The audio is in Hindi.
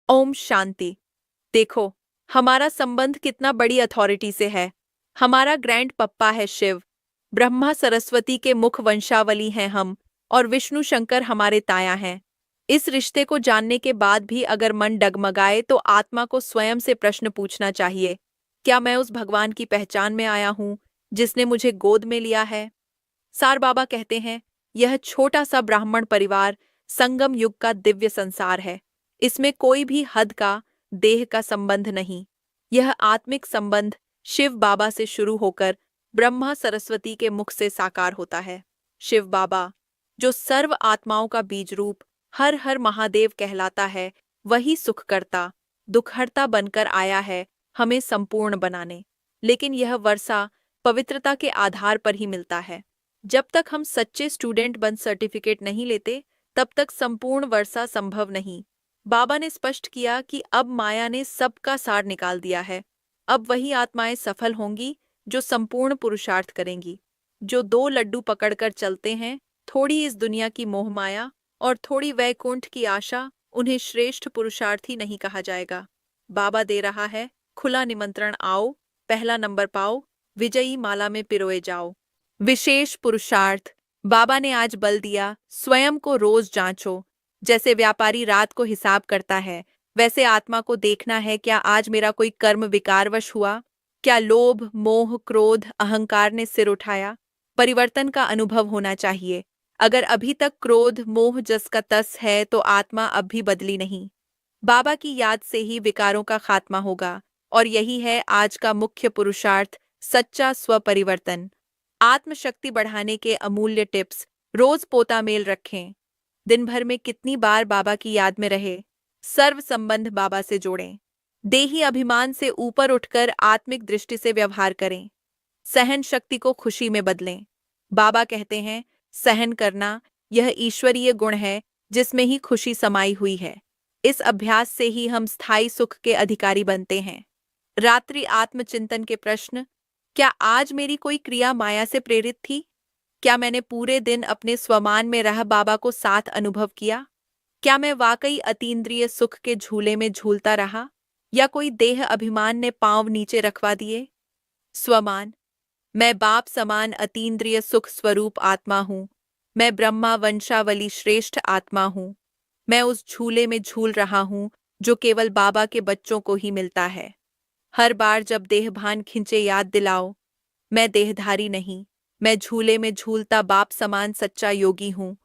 ओम शांति। देखो, हमारा संबंध कितना बड़ी अथॉरिटी से है। हमारा ग्रैंड पप्पा है शिव, ब्रह्मा सरस्वती के मुख वंशावली हैं हम, और विष्णु शंकर हमारे ताया हैं। इस रिश्ते को जानने के बाद भी अगर मन डगमगाए तो आत्मा को स्वयं से प्रश्न पूछना चाहिए, क्या मैं उस भगवान की पहचान में आया हूं जिसने मुझे गोद में लिया है? सार बाबा कहते हैं, यह छोटा सा ब्राह्मण परिवार संगम युग का दिव्य संसार है। इसमें कोई भी हद का, देह का संबंध नहीं। यह आत्मिक संबंध शिव बाबा से शुरू होकर ब्रह्मा सरस्वती के मुख से साकार होता है। शिव बाबा, जो सर्व आत्माओं का बीज रूप हर हर महादेव कहलाता है, वही सुखकर्ता दुखहर्ता बनकर आया है हमें संपूर्ण बनाने। लेकिन यह वर्षा पवित्रता के आधार पर ही मिलता है। जब तक हम सच्चे स्टूडेंट बन सर्टिफिकेट नहीं लेते, तब तक संपूर्ण वर्षा संभव नहीं। बाबा ने स्पष्ट किया कि अब माया ने सबका सार निकाल दिया है। अब वही आत्माएं सफल होंगी जो संपूर्ण पुरुषार्थ करेंगी। जो दो लड्डू पकड़कर चलते हैं, थोड़ी इस दुनिया की मोहमाया और थोड़ी वैकुंठ की आशा, उन्हें श्रेष्ठ पुरुषार्थी नहीं कहा जाएगा। बाबा दे रहा है खुला निमंत्रण, आओ, पहला नंबर पाओ, विजयी माला में पिरोए जाओ। विशेष पुरुषार्थ। बाबा ने आज बल दिया, स्वयं को रोज जांचो। जैसे व्यापारी रात को हिसाब करता है, वैसे आत्मा को देखना है, क्या आज मेरा कोई कर्म विकारवश हुआ? क्या लोभ, मोह, क्रोध, अहंकार ने सिर उठाया? परिवर्तन का अनुभव होना चाहिए। अगर अभी तक क्रोध, मोह जस का तस है तो आत्मा अब भी बदली नहीं। बाबा की याद से ही विकारों का खात्मा होगा, और यही है आज का मुख्य पुरुषार्थ, सच्चा स्वपरिवर्तन। आत्मशक्ति बढ़ाने के अमूल्य टिप्स। रोज पोता मेल रखें। दिन भर में कितनी बार बाबा की याद में रहे। सर्व संबंध बाबा से जोड़ें। देही अभिमान से ऊपर उठकर आत्मिक दृष्टि से व्यवहार करें। सहन शक्ति को खुशी में बदलें। बाबा कहते हैं, सहन करना यह ईश्वरीय गुण है जिसमें ही खुशी समाई हुई है। इस अभ्यास से ही हम स्थायी सुख के अधिकारी बनते हैं। रात्रि आत्मचिंतन के प्रश्न। क्या आज मेरी कोई क्रिया माया से प्रेरित थी? क्या मैंने पूरे दिन अपने स्वमान में रह बाबा को साथ अनुभव किया? क्या मैं वाकई अतीन्द्रिय सुख के झूले में झूलता रहा, या कोई देह अभिमान ने पांव नीचे रखवा दिए? स्वमान। मैं बाप समान अतीन्द्रिय सुख स्वरूप आत्मा हूँ। मैं ब्रह्मा वंशावली श्रेष्ठ आत्मा हूँ। मैं उस झूले में झूल रहा हूँ जो केवल बाबा के बच्चों को ही मिलता है। हर बार जब देहभान खिंचे, याद दिलाओ, मैं देहधारी नहीं, मैं झूले में झूलता बाप समान सच्चा योगी हूँ।